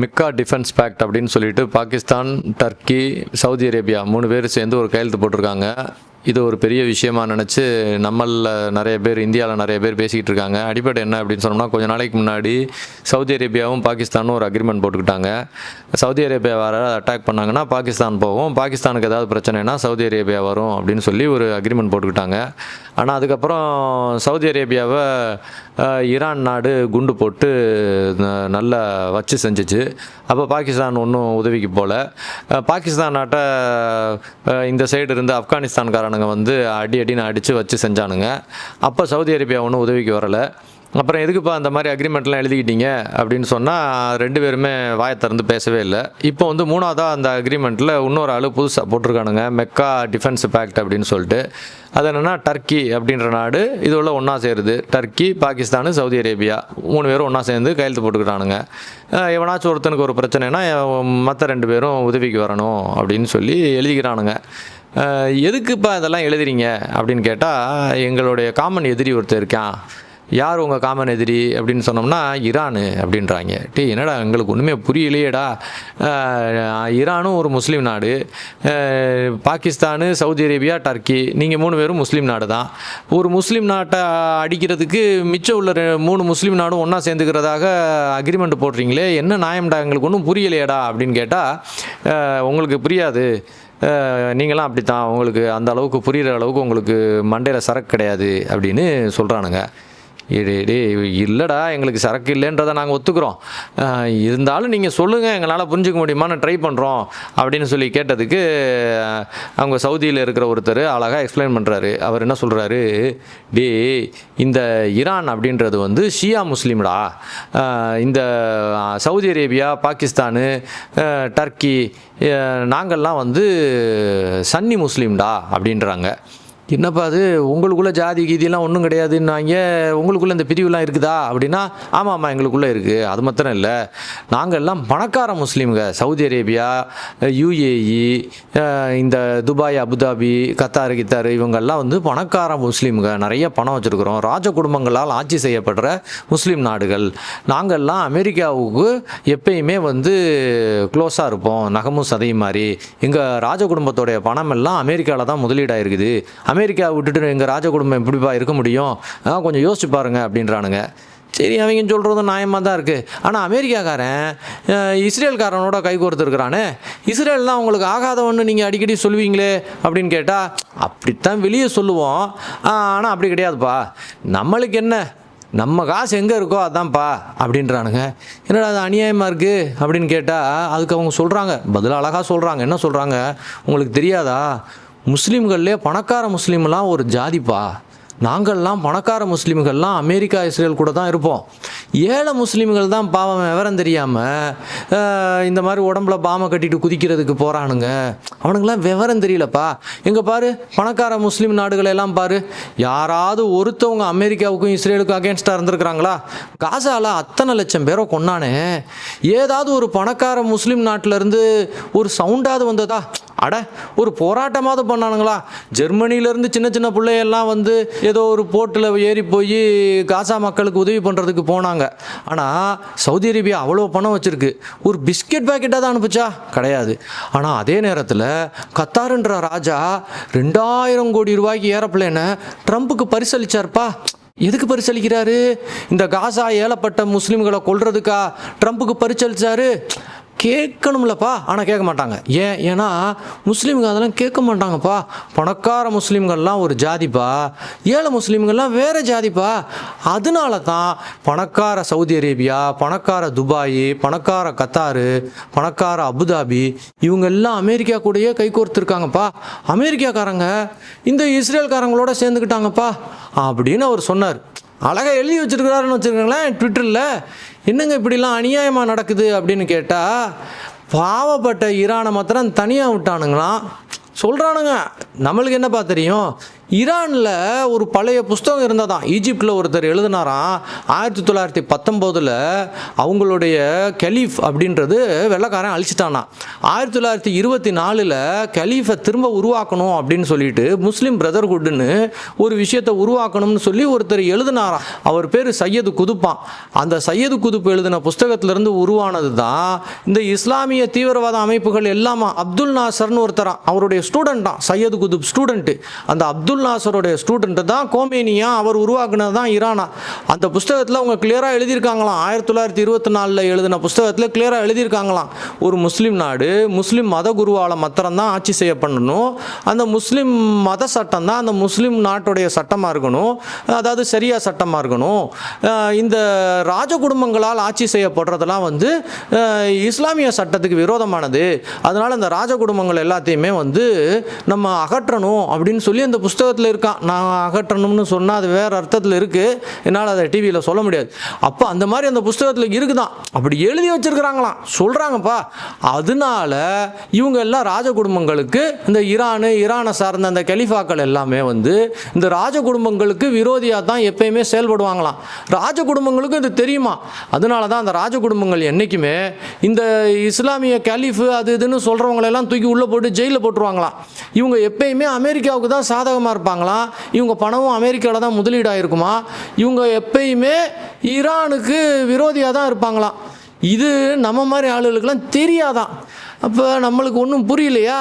மிக்கா defence fact அப்படின்னு சொல்லிட்டு Pakistan, Turkey, Saudi Arabia 3 பேர் சேர்ந்து ஒரு கையெழுத்து போட்டிருக்காங்க. இது ஒரு பெரிய விஷயமா நினச்சி நம்மளில் நிறைய பேர், இந்தியாவில் நிறைய பேர் பேசிக்கிட்டு இருக்காங்க. அடிப்படை என்ன அப்படின்னு சொன்னோம்னா, கொஞ்சம் நாளைக்கு முன்னாடி சவுதி அரேபியாவும் பாகிஸ்தானும் ஒரு அக்ரிமெண்ட் போட்டுக்கிட்டாங்க. சவுதி அரேபியா வர அட்டாக் பண்ணாங்கன்னா பாகிஸ்தான் போகும், பாகிஸ்தானுக்கு ஏதாவது பிரச்சனைனா சவுதி அரேபியா வரும் அப்படின்னு சொல்லி ஒரு அக்ரிமெண்ட் போட்டுக்கிட்டாங்க. ஆனால் அதுக்கப்புறம் சவுதி அரேபியாவை ஈரான் நாடு குண்டு போட்டு நல்லா வச்சு செஞ்சிச்சு. அப்போ பாகிஸ்தான் ஒன்றும் உதவிக்கு போகல. பாகிஸ்தான் நாட்டை இந்த சைடு இருந்து ஆப்கானிஸ்தான்காரனுங்க வந்து அடின்னு அடித்து வச்சு செஞ்சானுங்க. அப்போ சவுதி அரேபியா ஒன்றும் உதவிக்கு வரலை. அப்புறம் எதுக்குப்பா அந்த மாதிரி அக்ரிமெண்ட்லாம் எழுதிக்கிட்டீங்க அப்படின்னு சொன்னால் 2 பேருமே வாயை திறந்து பேசவே இல்லை. இப்போ வந்து 3வதாக அந்த அக்ரிமெண்ட்டில் இன்னொரு ஆள் புதுசாக போட்டிருக்கானுங்க, மெக்கா டிஃபென்ஸ் பேக்ட் அப்படின்னு சொல்லிட்டு. அது என்னென்னா, டர்க்கி அப்படின்ற நாடு இதோட ஒன்றா சேருது. டர்க்கி, பாகிஸ்தான், சவுதி அரேபியா 3 பேரும் ஒன்றா சேர்ந்து கையெழுத்து போட்டுக்கிறானுங்க. எவனாச்சும் ஒருத்தனுக்கு ஒரு பிரச்சனைனா மற்ற 2 பேரும் உதவிக்கு வரணும் அப்படின்னு சொல்லி எழுதிக்கிறானுங்க. எதுக்குப்பா இதெல்லாம் எழுதுறீங்க அப்படின்னு கேட்டால், எங்களுடைய காமன் எதிரி ஒருத்தர் இருக்கான். யார் உங்கள் காமன் எதிரி அப்படின்னு சொன்னோம்னா, ஈரானு அப்படின்றாங்க. என்னடா எங்களுக்கு ஒன்றுமே புரியலையேடா. ஈரானும் ஒரு முஸ்லீம் நாடு, பாகிஸ்தானு, சவுதி அரேபியா, டர்க்கி, நீங்கள் 3 பேரும் முஸ்லீம் நாடு தான். ஒரு முஸ்லீம் நாட்டை அடிக்கிறதுக்கு மிச்சம் உள்ள 3 முஸ்லீம் நாடும் ஒன்றா சேர்ந்துக்கிறதாக அக்ரிமெண்ட் போடுறீங்களே, என்ன நியாயம்டா, எங்களுக்கு ஒன்றும் புரியலையேடா அப்படின்னு கேட்டால், உங்களுக்கு புரியாது, நீங்களாம் அப்படி தான், உங்களுக்கு அந்த அளவுக்கு புரிகிற அளவுக்கு உங்களுக்கு மண்டையில் சரக்கு கிடையாது அப்படின்னு சொல்கிறானுங்க. இல்லைடா, எங்களுக்கு சரக்கு இல்லைன்றதை நாங்கள் ஒத்துக்கிறோம், இருந்தாலும் நீங்கள் சொல்லுங்கள், எங்களால் புரிஞ்சிக்க முடியுமான்னு ட்ரை பண்ணுறோம் அப்படின்னு சொல்லி கேட்டதுக்கு அவங்க சவுதியில் இருக்கிற ஒருத்தர் அழகாக எக்ஸ்பிளைன் பண்ணுறாரு. அவர் என்ன சொல்கிறாரு, இந்த ஈரான் அப்படின்றது வந்து ஷியா முஸ்லீம்டா, இந்த சவுதி அரேபியா, பாகிஸ்தானு, டர்க்கி நாங்கள்லாம் வந்து சன்னி முஸ்லீம்டா அப்படின்றாங்க. என்னப்பா அது, உங்களுக்குள்ளே ஜாதி கீதியெல்லாம் ஒன்றும் கிடையாதுன்னாங்க, உங்களுக்குள்ளே இந்த பிரிவுலாம் இருக்குதா அப்படின்னா, ஆமாம் எங்களுக்குள்ளே இருக்குது. அது மாத்திரம் இல்லை, நாங்கள் எல்லாம் பணக்கார முஸ்லீம்க. சவுதி அரேபியா, யுஏஇ, இந்த துபாய், அபுதாபி, கத்தார் இவங்கெல்லாம் வந்து பணக்கார முஸ்லீம்க, நிறைய பணம் வச்சுருக்குறோம், ராஜ குடும்பங்களால் ஆட்சி செய்யப்படுற முஸ்லீம் நாடுகள். நாங்கள்லாம் அமெரிக்காவுக்கு எப்பயுமே வந்து க்ளோஸாக இருப்போம், நகமும் சதையும் மாதிரி. எங்கள் ராஜ குடும்பத்தோடைய பணம் எல்லாம் அமெரிக்காவில் தான் முதலீடாக இருக்குது. அமெரிக்கா விட்டுட்டு எங்கள் ராஜ குடும்பம் எப்படிப்பா இருக்க முடியும், கொஞ்சம் யோசிச்சு பாருங்கள் அப்படின்றானுங்க. சரி, அவங்க சொல்கிறதும் நியாயமாக தான் இருக்குது. ஆனால் அமெரிக்காக்காரன் இஸ்ரேல்காரனோட கை கோர்த்துருக்கிறானே, இஸ்ரேல் தான் உங்களுக்கு ஆகாதவன்னு நீங்கள் அடிக்கடி சொல்லுவீங்களே அப்படின்னு கேட்டால், அப்படித்தான் வெளியே சொல்லுவோம், ஆனால் அப்படி கிடையாதுப்பா, நம்மளுக்கு என்ன, நம்ம காசு எங்கே இருக்கோ அதான்ப்பா அப்படின்றானுங்க. என்னடா அது அநியாயமாக இருக்குது அப்படின்னு கேட்டால், அதுக்கு அவங்க சொல்கிறாங்க, பதில் அழகாக சொல்கிறாங்க. என்ன சொல்கிறாங்க, உங்களுக்கு தெரியாதா, முஸ்லீம்கள்லே பணக்கார முஸ்லீம்லாம் ஒரு ஜாதிப்பா, நாங்கள்லாம் பணக்கார முஸ்லீம்கள்லாம் அமெரிக்கா, இஸ்ரேல் கூட தான் இருப்போம். ஏழை முஸ்லீம்கள் தான் பாவம் விவரம் தெரியாமல் இந்த மாதிரி உடம்புல பாமை கட்டிட்டு குதிக்கிறதுக்கு போகிறானுங்க. அவனுங்களாம் விவரம் தெரியலப்பா. எங்கே பாரு, பணக்கார முஸ்லீம் நாடுகளெல்லாம் பாரு, யாராவது ஒருத்தவங்க அமெரிக்காவுக்கும் இஸ்ரேலுக்கும் அகேன்ஸ்டாக இருந்திருக்கிறாங்களா? காசால அத்தனை லட்சம் பேரை கொண்டானே, ஏதாவது ஒரு பணக்கார முஸ்லீம் நாட்டிலேருந்து ஒரு சவுண்டாவது வந்ததா? அட, ஒரு போராட்டமாவது பண்ணானுங்களா? ஜெர்மனியிலேருந்து சின்ன சின்ன பிள்ளையெல்லாம் வந்து ஏதோ ஒரு போட்டில் ஏறி போய் காசா மக்களுக்கு உதவி பண்ணுறதுக்கு போனாங்க. ஆனால் சவுதி அரேபியா அவ்வளோ பணம் வச்சுருக்கு, ஒரு பிஸ்கெட் பேக்கெட்டாக தான் அனுப்பிச்சா? கிடையாது. ஆனால் அதே நேரத்தில் கத்தாருன்ற ராஜா 2000 கோடி ரூபாய்க்கு ஏரோப்ளேனை ட்ரம்ப்புக்கு பரிசளிச்சார்ப்பா. எதுக்கு பரிசளிக்கிறாரு? இந்த காசா ஏலப்பட்ட முஸ்லீம்களை கொல்றதுக்கா ட்ரம்ப்புக்கு பரிசளிச்சாரு? கேட்கணும்லப்பா, ஆனால் கேட்க மாட்டாங்க. ஏன்னா முஸ்லீம்கள் அதெல்லாம் கேட்க மாட்டாங்கப்பா. பணக்கார முஸ்லீம்கள்லாம் ஒரு ஜாதிப்பா, ஏழை முஸ்லீம்கள்லாம் வேறு ஜாதிப்பா. அதனால தான் பணக்கார சவுதி அரேபியா, பணக்கார துபாய், பணக்கார கத்தாரு, பணக்கார அபுதாபி இவங்க எல்லாம் அமெரிக்கா கூடயே கைகோர்த்துருக்காங்கப்பா. அமெரிக்காக்காரங்க இந்த இஸ்ரேல்காரங்களோட சேர்ந்துக்கிட்டாங்கப்பா அப்படின்னு அவர் சொன்னார். அழகாக எழுதி வச்சுருக்கிறாருன்னு வச்சுருக்காங்களேன் ட்விட்டரில். என்னங்க இப்படிலாம் அநியாயமாக நடக்குது அப்படின்னு கேட்டால், பாவப்பட்ட ஈரானை மாத்திரம் தனியாக விட்டானுங்களாம் சொல்கிறானுங்க. நம்மளுக்கு என்னப்பா தெரியும்? ஈரானில் ஒரு பழைய புஸ்தகம் இருந்ததான். ஈஜிப்டில் ஒருத்தர் எழுதினாராம் 1919 அவங்களுடைய கலீஃப் அப்படின்றது வெள்ளைக்காரன் அழிச்சிட்டானா. 1924 கலீஃபை திரும்ப உருவாக்கணும் அப்படின்னு சொல்லிட்டு முஸ்லீம் பிரதர்ஹுட்னு ஒரு விஷயத்தை உருவாக்கணும்னு சொல்லி ஒருத்தர் எழுதினாராம். அவர் பேர் சையது குதுப்பான். அந்த சையது குதுப் எழுதின புஸ்தகத்திலிருந்து உருவானது தான் இந்த இஸ்லாமிய தீவிரவாத அமைப்புகள் எல்லாமா. அப்துல் நாசர்னு ஒருத்தரான், அவருடைய ஸ்டூடெண்ட் தான் சையது குதுப் ஸ்டூடெண்ட்டு. அந்த அப்துல் நாசருடைய ஸ்டூடெண்ட் தான் கோமேனியா, அவர் உருவாக்குனது தான் ஈரானா. அந்த புஸ்தகத்தில் அவங்க கிளியராக எழுதியிருக்காங்களாம். 1924 எழுதின புஸ்தகத்தில் கிளியராக எழுதியிருக்காங்களாம், ஒரு முஸ்லீம் நாடு முஸ்லீம் மத குருவால் மாத்திரம்தான் ஆட்சி செய்யப்படணும். அந்த முஸ்லீம் மத சட்டம் தான் அந்த முஸ்லீம் நாட்டுடைய சட்டமாக இருக்கணும், அதாவது சரியா சட்டமாக இருக்கணும். இந்த ராஜ குடும்பங்களால் ஆட்சி செய்யப்படுறதெல்லாம் வந்து இஸ்லாமிய சட்டத்துக்கு விரோதமானது. அதனால் இந்த ராஜ குடும்பங்கள் எல்லாத்தையுமே வந்து நம்ம அகற்றணும் அப்படின்னு சொல்லி அந்த புஸ்தகத்தில் இருக்கான். நான் அகற்றணும்னு சொன்னால் அது வேறு அர்த்தத்தில் இருக்குது, என்னால் அதை டிவியில் சொல்ல முடியாது. அப்போ அந்த மாதிரி அந்த புஸ்தகத்தில் இருக்குதான், அப்படி எழுதி வச்சிருக்கிறாங்களாம், சொல்கிறாங்கப்பா. அதனால இவங்க எல்லாம் ராஜ குடும்பங்களுக்கு, இந்த ஈரானை சார்ந்த அந்த கலிஃபாக்கள் எல்லாமே வந்து இந்த ராஜ குடும்பங்களுக்கு விரோதியாக தான் எப்பயுமே செயல்படுவாங்களாம். ராஜ குடும்பங்களுக்கும் இது தெரியுமா. அதனால தான் அந்த ராஜ குடும்பங்கள் என்றைக்குமே இந்த இஸ்லாமிய கலீஃபு அது இதுன்னு சொல்கிறவங்களெல்லாம் தூக்கி உள்ளே போட்டு ஜெயிலில் போட்டுருவாங்களாம். இவங்க எப்பயுமே அமெரிக்காவுக்கு தான் சாதகமாக இருப்பாங்களாம். இவங்க பணமும் அமெரிக்காவில் தான் முதலீடாக இருக்குமா. இவங்க எப்பயுமே ஈரானுக்கு விரோதியாக தான் இருப்பாங்களாம். இது நம்ம மாதிரி ஆளுகளுக்கெல்லாம் தெரியாதான். அப்போ நம்மளுக்கு ஒன்றும் புரியலையா,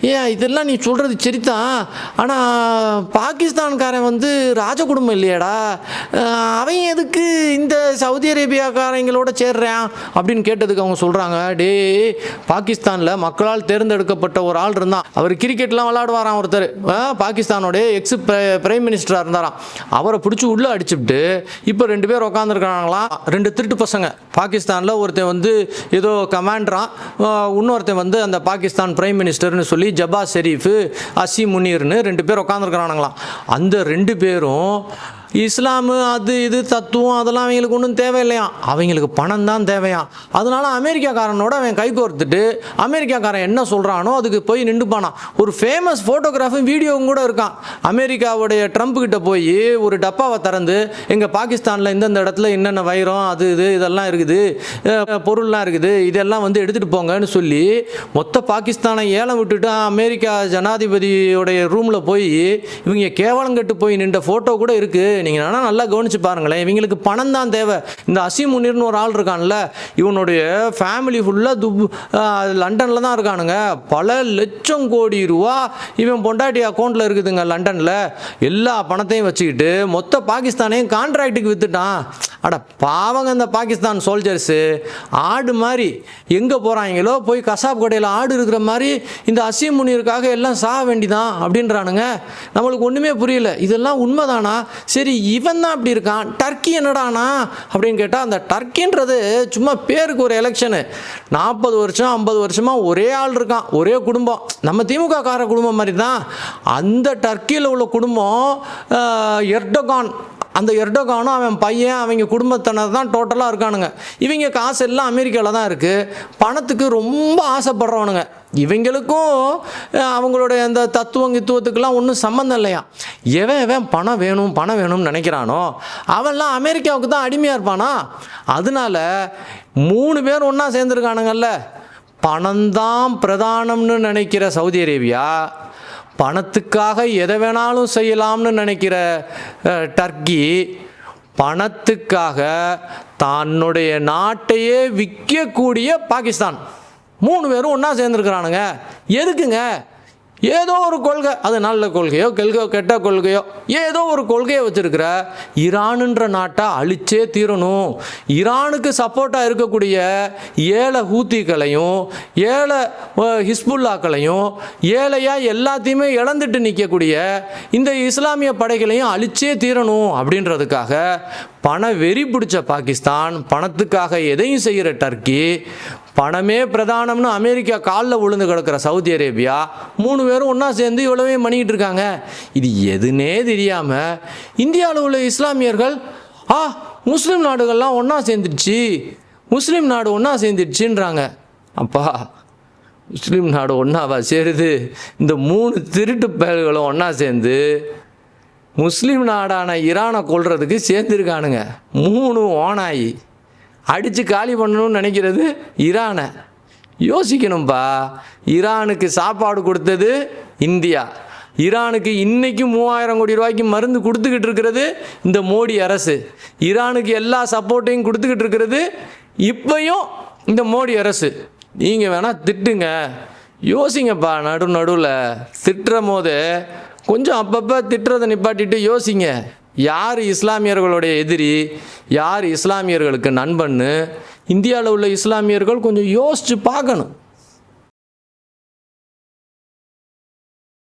ஏன் இதெல்லாம் நீ சொல்கிறது சரிதான், ஆனால் பாகிஸ்தான்காரன் வந்து ராஜ குடும்பம் இல்லையாடா, அவன் எதுக்கு இந்த சவுதி அரேபியாக்காரங்களோட சேர்றான் அப்படின்னு கேட்டதுக்கு அவங்க சொல்கிறாங்க, டே பாகிஸ்தானில் மக்களால் தேர்ந்தெடுக்கப்பட்ட ஒரு ஆள் இருந்தான், அவர் கிரிக்கெட்லாம் விளையாடுவாராம் ஒருத்தர், பாகிஸ்தானோடைய எக்ஸ் பிரைம் மினிஸ்டராக இருந்தாராம். அவரை பிடிச்சி உள்ளே அடிச்சுட்டு இப்போ 2 பேர் உட்காந்துருக்காங்களாம். 2 திருட்டு பசங்க. பாகிஸ்தானில் ஒருத்தன் வந்து ஏதோ கமாண்டரான், இன்னொருத்தன் வந்து அந்த பாகிஸ்தான் பிரைம் மினிஸ்டர்னு சொல்லி ஜபாஸ் ஷெரீஃபு, அசீம் முனீர்னு 2 பேர் உட்காந்துருக்கிறானுங்களாம். அந்த 2 பேரும் இஸ்லாமு அது இது தத்துவம் அதெல்லாம் அவங்களுக்கு ஒன்றும் தேவையில்லையாம், அவங்களுக்கு பணம் தான் தேவையாம். அதனால அமெரிக்காக்காரனோட அவன் கை கோர்த்துட்டு அமெரிக்காக்காரன் என்ன சொல்கிறானோ அதுக்கு போய் நின்றுப்பானான். ஒரு ஃபேமஸ் ஃபோட்டோகிராஃபும் வீடியோவும் கூட இருக்கான். அமெரிக்காவுடைய ட்ரம்ப் கிட்ட போய் ஒரு டப்பாவை திறந்து எங்கள் பாகிஸ்தானில் இந்தந்த இடத்துல என்னென்ன வைரம் அது இது இதெல்லாம் இருக்குது, பொருள்லாம் இருக்குது, இதெல்லாம் வந்து எடுத்துகிட்டு போங்கன்னு சொல்லி மொத்த பாகிஸ்தானை ஏலம் விட்டுட்டு அமெரிக்கா ஜனாதிபதியோடைய ரூமில் போய் இவங்க கேவலம் கட்டு போய் நின்ற ஃபோட்டோ கூட இருக்குது. நீங்கள் ஆனால் நல்லா கவனித்து பாருங்களேன், இவங்களுக்கு பணம் தான் தேவை. இந்த அசீம் முனீர்னு ஒரு ஆள் இருக்கான்ல, இவனுடைய ஃபேமிலி ஃபுல்லாக லண்டனில் தான் இருக்கானுங்க. பல லட்சம் கோடி ரூபா இவன் பொண்டாட்டி அக்கௌண்ட்டில் இருக்குதுங்க லண்டனில். எல்லா பணத்தையும் வச்சுக்கிட்டு மொத்த பாகிஸ்தானையும் கான்ட்ராக்டுக்கு விற்றுட்டான். அட பாவங்க இந்த பாகிஸ்தான் சோல்ஜர்ஸு, ஆடு மாதிரி எங்கே போகிறாங்களோ போய் கசாப் கடையில் ஆடு இருக்கிற மாதிரி இந்த அசீம் முனீருக்காக எல்லாம் சாக வேண்டிதான் அப்படின்றானுங்க. நம்மளுக்கு ஒன்றுமே புரியல, இதெல்லாம் உண்மைதானா? சரி இவன் தான் அப்படி இருக்கான், டர்க்கி என்னடானா அப்படின்னு கேட்டால், அந்த டர்க்கின்றது சும்மா பேருக்கு ஒரு எலெக்ஷனு. 40 வருஷம் 50 வருஷமாக ஒரே ஆள் இருக்கான், ஒரே குடும்பம், நம்ம திமுக கார குடும்பம் மாதிரி தான். அந்த டர்க்கியில் உள்ள குடும்பம் எர்டோகான், அந்த எர்டோகானும் அவன் பையன் அவங்க குடும்பத்தினர் தான் டோட்டலாக இருக்கானுங்க. இவங்க காசு எல்லாம் அமெரிக்காவில் தான் இருக்குது, பணத்துக்கு ரொம்ப ஆசைப்படுறவனுங்க. இவங்களுக்கும் அவங்களுடைய அந்த தத்துவத்துக்கெல்லாம் ஒன்றும் சம்மந்தம் இல்லையா. எவன் பணம் வேணும்னு நினைக்கிறானோ அவன்லாம் அமெரிக்காவுக்கு தான் அடிமையாக இருப்பானா. அதனால 3 பேர் ஒன்றா சேர்ந்துருக்கானுங்கல்ல, பணம்தான் பிரதானம்னு நினைக்கிற சவுதி அரேபியா, பணத்துக்காக எதை வேணாலும் செய்யலாம்னு நினைக்கிற டர்க்கி, பணத்துக்காக தன்னுடைய நாட்டையே விற்கக்கூடிய பாகிஸ்தான், 3 பேரும் ஒன்றா சேர்ந்துருக்கிறானுங்க. எதுக்குங்க? ஏதோ ஒரு கொள்கை, அது நல்ல கொள்கையோ கெட்ட கொள்கையோ ஏதோ ஒரு கொள்கையை வச்சுருக்கிற ஈரானுன்ற நாட்டை அழிச்சே தீரணும். ஈரானுக்கு சப்போர்ட்டாக இருக்கக்கூடிய ஏழை ஹூத்திகளையும் ஏழை ஹிஸ்புல்லாக்களையும் ஏழையாக எல்லாத்தையுமே இழந்துட்டு நிற்கக்கூடிய இந்த இஸ்லாமிய படைகளையும் அழிச்சே தீரணும் அப்படின்றதுக்காக பண வெறி பிடிச்ச பாகிஸ்தான், பணத்துக்காக எதையும் செய்கிற டர்க்கி, பணமே பிரதானம்னு அமெரிக்கா காலில் விழுந்து கிடக்கிற சவுதி அரேபியா, 3 பேரும் ஒன்றா சேர்ந்து இவ்வளவே பண்ணிக்கிட்டு இருக்காங்க. இது எதுனே தெரியாமல் இந்தியாவில் உள்ள இஸ்லாமியர்கள் முஸ்லீம் நாடுகள்லாம் ஒன்றா சேர்ந்துடுச்சு, முஸ்லீம் நாடு ஒன்றா சேர்ந்துடுச்சுன்றாங்க. அப்பா, முஸ்லீம் நாடு ஒன்றாவா சேருது? இந்த 3 திருட்டு பயல்களும் ஒன்றா சேர்ந்து முஸ்லீம் நாடான ஈரானை கொல்றதுக்கு சேர்ந்துருக்கானுங்க. 3 ஓனாயி அடித்து காலி பண்ணணும்னு நினைக்கிறது ஈரானை. யோசிக்கணும்ப்பா. ஈரானுக்கு சாப்பாடு கொடுத்தது இந்தியா. ஈரானுக்கு இன்றைக்கும் 3000 கோடி ரூபாய்க்கு மருந்து கொடுத்துக்கிட்டு இருக்கிறது இந்த மோடி அரசு. ஈரானுக்கு எல்லா சப்போர்ட்டையும் கொடுத்துக்கிட்டு இருக்கிறது இப்பையும் இந்த மோடி அரசு. நீங்கள் வேணால் திட்டுங்க, யோசிங்கப்பா. நடுவில் திட்டுற போது கொஞ்சம் அப்பப்போ திட்டுறதை நிப்பாட்டிட்டு யோசிங்க. யார் இஸ்லாமியர்களுடைய எதிரி, யார் இஸ்லாமியர்களுக்கு நண்பன்னு இந்தியாவில் உள்ள இஸ்லாமியர்கள் கொஞ்சம் யோசித்து பார்க்கணும்.